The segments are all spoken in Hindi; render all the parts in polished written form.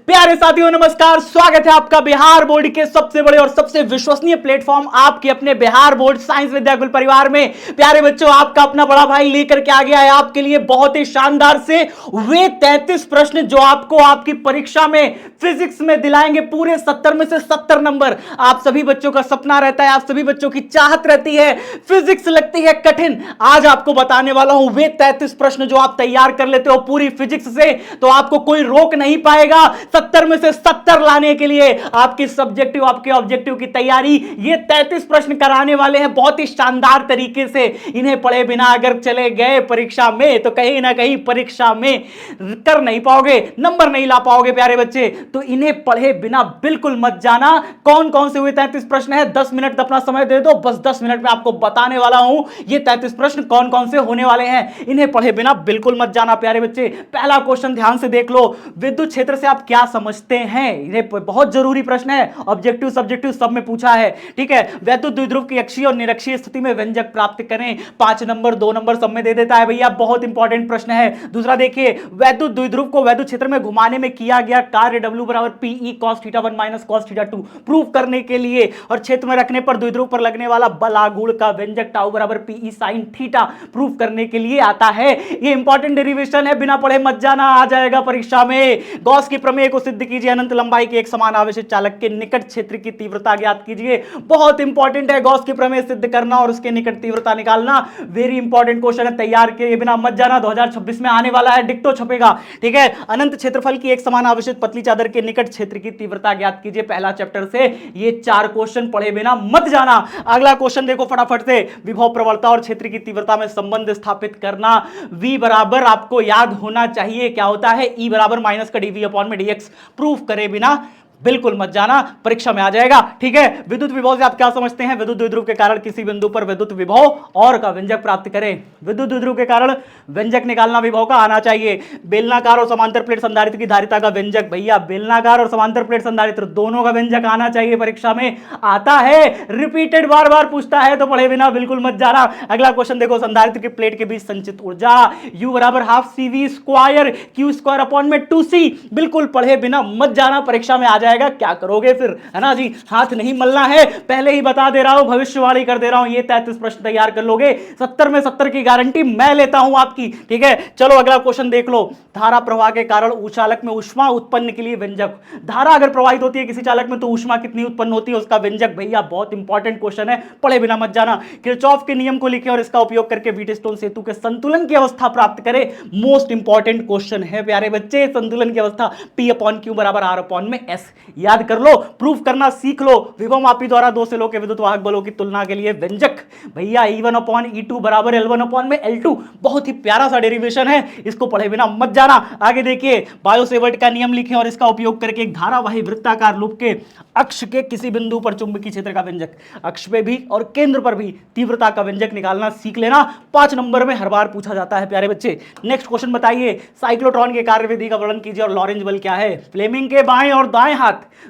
प्यारे साथियों नमस्कार, स्वागत है आपका बिहार बोर्ड के सबसे बड़े और सबसे विश्वसनीय प्लेटफॉर्म आपके अपने बिहार बोर्ड साइंस विद्याकुल परिवार में। प्यारे बच्चों, आपका अपना बड़ा भाई लेकर के आ गया है आपके लिए बहुत ही शानदार से वे 33 प्रश्न जो आपको आपकी परीक्षा में फिजिक्स में दिलाएंगे पूरे 70 में से 70 नंबर। आप सभी बच्चों का सपना रहता है, आप सभी बच्चों की चाहत रहती है, फिजिक्स लगती है कठिन। आज आपको बताने वाला हूं वे 33 प्रश्न जो आप तैयार कर लेते हो पूरी फिजिक्स से तो आपको कोई रोक नहीं पाएगा 70 में से 70 लाने के लिए। आपकी सब्जेक्टिव आपके ऑब्जेक्टिव की तैयारी ये 33 प्रश्न कराने वाले हैं बहुत ही शानदार तरीके से। इन्हें पढ़े बिना अगर चले गए परीक्षा में तो कहीं ना कहीं परीक्षा में कर नहीं पाओगे, नंबर नहीं ला पाओगे प्यारे बच्चे। तो इन्हें पढ़े बिना बिल्कुल मत जाना। कौन कौन से हुए 33 प्रश्न है, 10 मिनट अपना समय दे दो, बस 10 मिनट में आपको बताने वाला हूं ये 33 प्रश्न कौन कौन से होने वाले हैं। इन्हें पढ़े बिना बिल्कुल मत जाना प्यारे बच्चे। पहला क्वेश्चन ध्यान से देख लो, विद्युत क्षेत्र से आप क्या समझते हैं। ये बहुत जरूरी प्रश्न है, ऑब्जेक्टिव सब्जेक्टिव सब में पूछा है, ठीक है। वैद्युत द्विध्रुव की अक्षीय और निरक्षीय स्थिति में व्यंजक प्राप्त करें। 5 नंबर 2 नंबर सब में दे देता है भैया, बहुत इंपॉर्टेंट प्रश्न है। दूसरा देखिए, वैद्युत द्विध्रुव को वैद्युत क्षेत्र में घुमाने में किया गया कार्य W बराबर PE cos θ1 minus cos θ2 prove करने के लिए और क्षेत्र में रखने पर द्विध्रुव पर लगने वाला बल आघूर्ण का व्यंजक टाउ बराबर PE sin θ प्रूव करने के लिए आता है। ये इंपॉर्टेंट डेरिवेशन है, बिना पढ़े मत जाना, आ जाएगा परीक्षा में। गॉस की प्रमेय को सिद्ध कीजिए, अनंत लंबाई के एक समान आवेशित चालक के निकट क्षेत्र की तीव्रता ज्ञात कीजिए। बहुत इंपॉर्टेंट है गॉस की प्रमेय सिद्ध करना और उसके निकट तीव्रता निकालना, वेरी इंपॉर्टेंट क्वेश्चन है, तैयार किए बिना मत जाना। 2026 में आने वाला है, डिक्टो छपेगा, ठीक है। अनंत क्षेत्रफल की एक समान आवेशित पतली चादर के निकट क्षेत्र की तीव्रता ज्ञात कीजिए। पहला चैप्टर से ये 4 क्वेश्चन पढ़े बिना मत जाना। अगला क्वेश्चन देखो फटाफट से, विभव प्रवणता और क्षेत्र की तीव्रता में संबंध स्थापित करना। V बराबर आपको याद होना चाहिए क्या होता है, E बराबर माइनस का dV अपॉन में dx। प्रूफ करे बिना बिल्कुल मत जाना, परीक्षा में आ जाएगा, ठीक है। विद्युत विभव से आप क्या समझते हैं, विद्युत द्विध्रुव के कारण किसी बिंदु पर विद्युत विभव और का व्यंजक प्राप्त करें। विद्युत द्विध्रुव के कारण व्यंजक निकालना विभव का आना चाहिए। बेलनाकार और समांतर प्लेट संधारित्र की धारिता का व्यंजक, भैया बेलनाकार और समांतर प्लेट संधारित्र दोनों का व्यंजक आना चाहिए, परीक्षा में आता है, रिपीटेड बार बार पूछता है, तो पढ़े बिना बिल्कुल मत जाना। अगला क्वेश्चन देखो, संधारित्र की प्लेट के बीच संचित ऊर्जा U बराबर half CV square Q square upon में 2C। बिल्कुल पढ़े बिना मत जाना, परीक्षा में आ जाएगा। क्या करोगे फिर, है ना जी, हाथ नहीं मलना है, पहले ही बता दे रहा हूं, भविष्यवाणी कर दे रहा हूं। ये 33 प्रश्न तैयार कर लोगे, 70 में 70 की गारंटी मैं लेता हूं आपकी, ठीक है। चलो अगला क्वेश्चन देख लो, धारा प्रवाह के कारण उचालक में ऊष्मा उत्पन्न के लिए व्यंजक। धारा अगर प्रवाहित होती है किसी चालक में तो ऊष्मा कितनी उत्पन्न होती है, उसका व्यंजक। भैया बहुत इंपॉर्टेंट क्वेश्चन है, पढ़े बिना मत जाना। किरचॉफ के नियम को लिखें और इसका उपयोग करके व्हीटस्टोन सेतु के संतुलन की अवस्था प्राप्त करें। मोस्ट इंपॉर्टेंट क्वेश्चन है प्यारे बच्चे, संतुलन की अवस्था P अपॉन Q बराबर R अपॉन में S। याद कर लो, प्रूफ करना सीख लो। विभव मापी द्वारा दो सेलों के विद्युत वाहक बलों की तुलना के लिए व्यंजक, भैया E1 अपॉन E2 बराबर L1 अपॉन में L2। बहुत ही प्यारा सा डेरिवेशन है, इसको पढ़े बिना मत जाना। आगे देखिए, बायो-सेवर्ट का नियम लिखें और इसका उपयोग करके एक धारावाही वृत्ताकार लूप के अक्ष के किसी बिंदु पर चुंबकीय क्षेत्र का व्यंजक, अक्ष पे भी और केंद्र पर भी तीव्रता का व्यंजक निकालना सीख लेना। 5 नंबर में हर बार पूछा जाता है प्यारे बच्चे। नेक्स्ट क्वेश्चन बताइए, साइक्लोट्रॉन के कार्यविधि का वर्णन कीजिए और लॉरेंज बल क्या है। फ्लेमिंग के बाएं और दाएं हाथ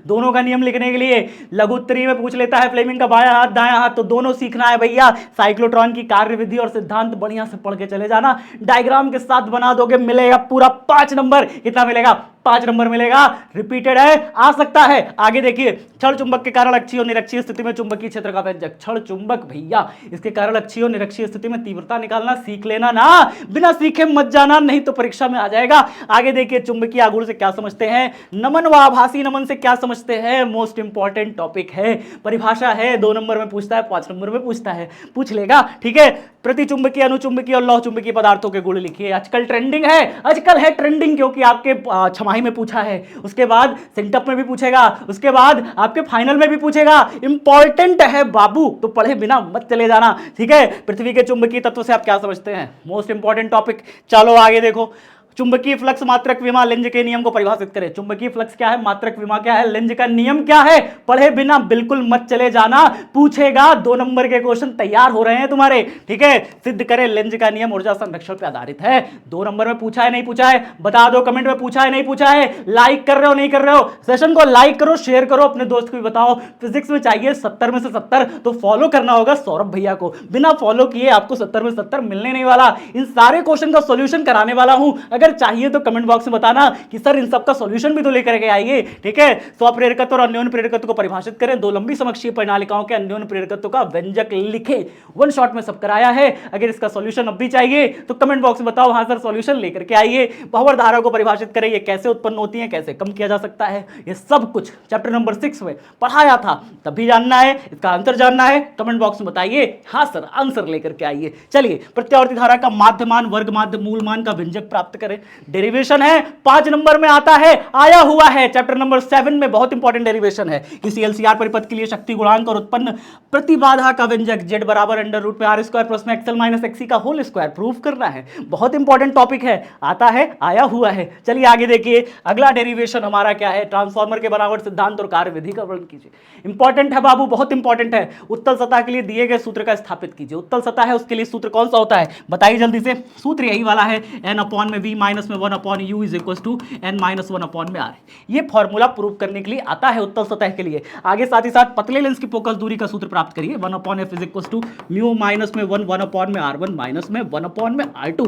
दोनों का नियम लिखने के लिए लघु उत्तरीय में पूछ लेता है, फ्लेमिंग का बायां हाथ दायां हाथ, तो दोनों सीखना है भैया। साइक्लोट्रॉन की कार्यविधि और सिद्धांत बढ़िया से पढ़ के चले जाना, डायग्राम के साथ बना दोगे, मिलेगा पूरा 5 नंबर। कितना मिलेगा, 5 नंबर मिलेगा। रिपीटेड है, आ सकता है। आगे देखिए, क्षण चुंबक के कारण अक्षीय और निरक्षीय स्थिति में चुंबकीय क्षेत्र का व्यंजक। क्षण चुंबक भैया, इसके कारण अक्षीय और निरक्षीय स्थिति में तीव्रता निकालना सीख लेना ना, बिना सीखे मत जाना, नहीं तो परीक्षा में आ जाएगा। आगे देखिए, चुंबकीय आघूर्ण से क्या समझते हैं, नमन व आभासी नमन से क्या समझते हैं, मोस्ट इंपॉर्टेंट टॉपिक है, परिभाषा है, 2 नंबर में पूछता है, 5 नंबर में पूछता है, पूछ लेगा, ठीक है। प्रतिचुंबकीय, अनुचुंबकीय और लौह चुंबकीय पदार्थों के गुण लिखिए। आजकल ट्रेंडिंग है, आजकल है ट्रेंडिंग, क्योंकि आपके छमाही में पूछा है, उसके बाद सेंटअप में भी पूछेगा, उसके बाद आपके फाइनल में भी पूछेगा। इंपॉर्टेंट है बाबू, तो पढ़े बिना मत चले जाना, ठीक है। पृथ्वी के चुंबकीय तत्व से आप क्या समझते हैं, मोस्ट इंपॉर्टेंट टॉपिक। चलो आगे देखो, चुंबकीय फ्लक्स मात्रक विमा लेंज के नियम को परिभाषित करें। चुंबकीय फ्लक्स क्या है, मात्रक विमा क्या है, लेंज का नियम क्या है, पढ़े बिना बिल्कुल मत चले जाना, पूछेगा। 2 नंबर के क्वेश्चन तैयार हो रहे हैं तुम्हारे, ठीक है। सिद्ध करें लेंज का नियम ऊर्जा संरक्षण पर आधारित है। 2 नंबर में पूछा है नहीं पूछा है, बता दो कमेंट में, पूछा है नहीं पूछा है। लाइक कर रहे हो नहीं कर रहे हो, सेशन को लाइक करो, शेयर करो, अपने दोस्त को भी बताओ। फिजिक्स में चाहिए 70 में से 70, तो फॉलो करना होगा सौरभ भैया को। बिना फॉलो किए आपको 70 में 70 मिलने नहीं वाला। इन सारे क्वेश्चन का सोल्यूशन कराने वाला हूं। अगर अगर चाहिए तो कमेंट बॉक्स में बताना कि सर इन सबका सॉल्यूशन भी तो लेकर के आइए, ठीक है। स्वप्रेरकत्व और अन्योन्य प्रेरकत्व को परिभाषित करें, दो लंबी समकक्षीय परिणालिकाओं के अन्योन्य प्रेरकत्व का व्यंजक लिखें। वन शॉट में सब कराया है। अगर इसका सॉल्यूशन अब भी चाहिए तो कमेंट बॉक्स में बताओ, हाँ सर सॉल्यूशन लेकर के आइए। बहवर धारा को परिभाषित करें, ये कैसे उत्पन्न होती है, कैसे कम किया जा सकता है, ये सब कुछ चैप्टर नंबर 6 में पढ़ाया था, तब भी जानना है, इसका आंसर जानना है, कमेंट बॉक्स में बताइए हाँ सर आंसर लेकर के आइए। चलिए प्रत्यावर्ती धारा का माध्यमान, वर्ग माध्य, मूल मान का व्यंजक प्राप्त करें। डेरिवेशन है 5 नंबर में आता है, आया हुआ है चैप्टर नंबर 7 में, बहुत इंपॉर्टेंट डेरिवेशन है। किसी एलसीआर परिपथ के लिए शक्ति गुणांक और उत्पन्न प्रतिबाधा का व्यंजक z बराबर अंडर रूट में आर स्क्वायर प्लस में एक्सएल माइनस एक्सी का होल स्क्वायर प्रूव करना है। बहुत इंपॉर्टेंट टॉपिक है, आता है, आया हुआ है। चलिए आगे देखिए, अगला डेरिवेशन हमारा क्या है, ट्रांसफार्मर के बनावट सिद्धांत और कार्य विधि का वर्णन कीजिए। इंपॉर्टेंट है बाबू, बहुत इंपॉर्टेंट है। उत्तल सतह के लिए दिए गए सूत्र का स्थापित कीजिए। उत्तल सतह है, उसके लिए सूत्र कौन सा होता है बताइए जल्दी से। सूत्र यही वाला है, n अपॉन में v माइनस में 1 upon u is equal to n minus 1 upon में r। ये फॉर्मूला प्रूव करने के लिए आता है उत्तल सतह के लिए। आगे साथ ही साथ पतले लेंस की फोकस दूरी का सूत्र प्राप्त करिए, 1 upon f is equal to mu minus में 1 अपॉन में r1 माइनस में 1 अपॉन में r2।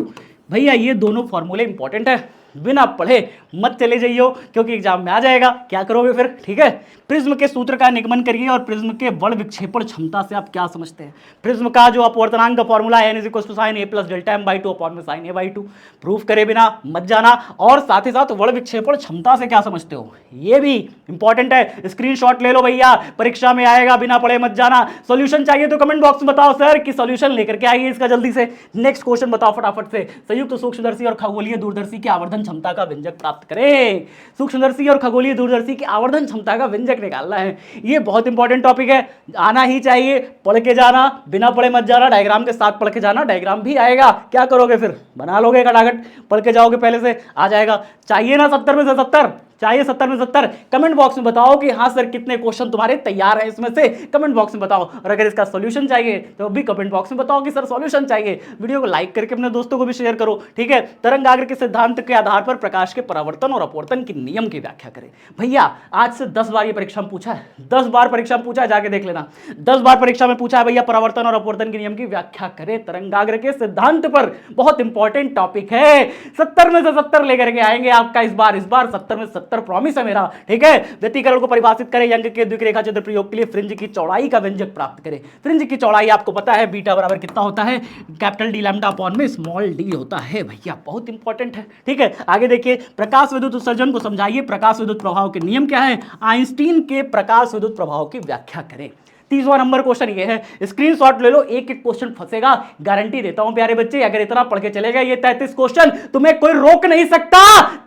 भैया ये दोनों फॉर्मूले इंपॉर्टेंट है, बिना पढ़े मत चले जाइयो, क्योंकि एग्जाम में आ जाएगा। क्या करोगे फिर, ठीक है। प्रिज्म के सूत्र का निगमन करिए और प्रिज्म के बल विक्षेपण क्षमता से आप क्या समझते हैं। प्रिज्म का जो अपवर्तनांक का formula n is equal to sine a plus delta m by 2 upon में साइन a बाई 2। प्रूफ करे बिना मत जाना। और साथ ही साथ बल विक्षेपण क्षमता से क्या समझते हो, ये भी इंपॉर्टेंट है। स्क्रीनशॉट ले लो भैया, परीक्षा में आएगा, बिना पढ़े मत जाना। सॉल्यूशन चाहिए तो कमेंट बॉक्स में बताओ सर कि सॉल्यूशन लेकर के आइए इसका जल्दी से। नेक्स्ट क्वेश्चन बताओ फटाफट से। संयुक्त सूक्ष्मदर्शी और खगोलीय दूरदर्शी की आवर्धन क्षमता का व्यंजक प्राप्त करें। सूक्ष्मदर्शी और खगोलीय दूरदर्शी की आवर्धन क्षमता का व्यंजक निकालना है। ये बहुत इंपॉर्टेंट टॉपिक है, आना ही चाहिए, पढ़ के जाना, बिना पढ़े मत जाना, डायग्राम के साथ पढ़ के जाना। डायग्राम भी आएगा, क्या करोगे फिर, बना लोगे खटाखट, पढ़ के जाओगे पहले से, आ जाएगा। चाहिए ना 70 में से 70, चाहिए 70 में 70। कमेंट बॉक्स में बताओ कि हाँ सर कितने क्वेश्चन तुम्हारे तैयार हैं इसमें से, कमेंट बॉक्स में बताओ। और अगर इसका सॉल्यूशन चाहिए तो भी कमेंट बॉक्स में बताओ कि सर सॉल्यूशन चाहिए। वीडियो को लाइक करके अपने दोस्तों को भी शेयर करो, ठीक है। तरंगाग्र के सिद्धांत के आधार पर प्रकाश के परावर्तन और अपवर्तन के नियम की व्याख्या करें। भैया आज से 10 बार ये परीक्षा में पूछा है, 10 बार परीक्षा में पूछा है, जाके देख लेना। 10 बार परीक्षा में पूछा है भैया, परावर्तन और अपवर्तन के नियम की व्याख्या करें तरंगाग्र के सिद्धांत पर। बहुत इंपॉर्टेंट टॉपिक है। 70 में से 70 लेकर के आएंगे आपका इस बार 70 में 70 प्रॉमिस है मेरा, ठीक है। व्यतिकरण को परिभाषित करें, यंग के द्विरेखा चित्र प्रयोग के लिए फ्रिंज की चौड़ाई का व्यंजक प्राप्त करें। फ्रिंज की चौड़ाई आपको पता है बीटा बराबर कितना होता है, कैपिटल डी लैम्डा अपॉन में स्मॉल डी होता है भैया, बहुत इंपॉर्टेंट है, ठीक है। आगे देखिए, प्रकाश विद्युत उत्सर्जन को समझाइए। प्रकाश विद्युत प्रभाव के नियम क्या है, आइंस्टीन के प्रकाश विद्युत प्रभाव की व्याख्या करें। 30वां नंबर क्वेश्चन ये है, स्क्रीनशॉट ले लो, एक एक क्वेश्चन फंसेगा, गारंटी देता हूं प्यारे बच्चे। अगर इतना पढ़ के चलेगा ये 33 क्वेश्चन तुम्हें कोई रोक नहीं सकता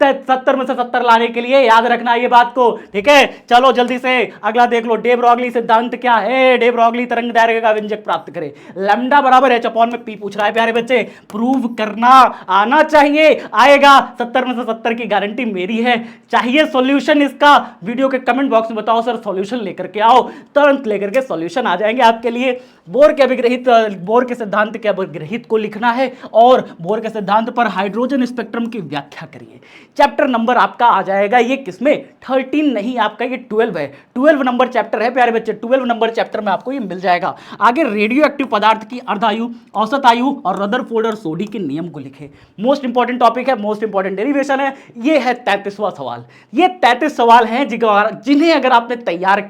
70 में से 70 लाने के लिए, याद रखना ये बात को, ठीक है। चलो जल्दी से अगला देख लो, डे ब्रॉगली सिद्धांत क्या है। डे ब्रॉगली तरंग दैर्घ्य का व्यंजक प्राप्त करें। लैम्डा बराबर h अपॉन में p पूछ रहा है प्यारे बच्चे, प्रूव करना आना चाहिए, आएगा। 70 में से 70 की गारंटी मेरी है। चाहिए सॉल्यूशन इसका, वीडियो के कमेंट बॉक्स में बताओ सर सॉल्यूशन लेकर के आओ, तुरंत लेकर के सॉल्यूशन आ जाएंगे आपके लिए। बोर के अभिग्रहित, बोर के सिद्धांत के अभिग्रहित को लिखना है और बोर के सिद्धांत पर हाइड्रोजन स्पेक्ट्रम की व्याख्या करिए। चैप्टर नंबर आपका आ जाएगा ये किसमें, 13 नहीं आपका ये 12 है। 12 नंबर चैप्टर है प्यारे बच्चे, 12 नंबर चैप्टर में आपको ये मिल जाएगा। आगे रेडियो एक्टिव पदार्थ की अर्धायु, औसत आयु और रदरफोर्ड और सोडी के नियम को लिखे। मोस्ट इंपॉर्टेंट टॉपिक है, मोस्ट इंपॉर्टेंट डेरिवेशन है। ये है 33वां सवाल। ये 33 सवाल हैं जिन्हें अगर आपने तैयार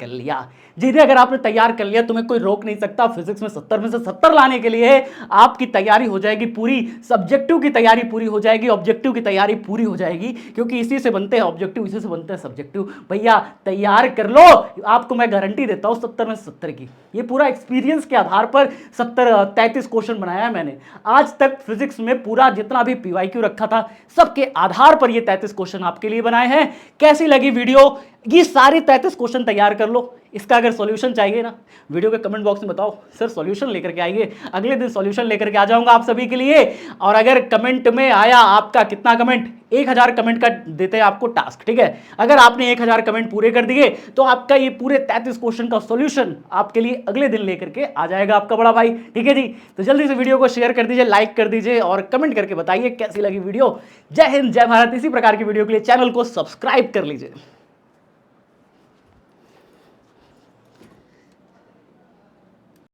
कर लिया, तुम्हें कोई रोक नहीं सकता। फिजिक्स में 70 में से 70 लाने के लिए आपकी तैयारी हो जाएगी पूरी, सब्जेक्टिव की तैयारी पूरी हो जाएगी, ऑब्जेक्टिव की तैयारी पूरी हो जाएगी, क्योंकि इसी से बनते हैं ऑब्जेक्टिव, इसी से बनते हैं सब्जेक्टिव। भैया तैयार कर लो, आपको मैं गारंटी देता हूं 70 में से 70 की। ये पूरा एक्सपीरियंस के आधार पर 33 क्वेश्चन बनाया है मैंने आज तक। फिजिक्स में पूरा जितना भी PYQ रखा था सबके आधार पर ये 33 क्वेश्चन आपके लिए बनाए हैं। कैसी लगी वीडियो, ये सारे 33 क्वेश्चन तैयार कर लो। इसका अगर सॉल्यूशन चाहिए ना, वीडियो के कमेंट बॉक्स में बताओ सर सॉल्यूशन लेकर के आइए, अगले दिन सॉल्यूशन लेकर के आ जाऊंगा आप सभी के लिए। और अगर कमेंट में आया आपका कितना कमेंट, 1000 कमेंट का देते हैं आपको टास्क, ठीक है। अगर आपने 1000 कमेंट पूरे कर दिए तो आपका ये पूरे 33 क्वेश्चन का सॉल्यूशन आपके लिए अगले दिन लेकर के आ जाएगा आपका बड़ा भाई, ठीक है जी। तो जल्दी से वीडियो को शेयर कर दीजिए, लाइक कर दीजिए और कमेंट करके बताइए कैसी लगी वीडियो। जय हिंद, जय भारत। इसी प्रकार की वीडियो के लिए चैनल को सब्सक्राइब कर लीजिए।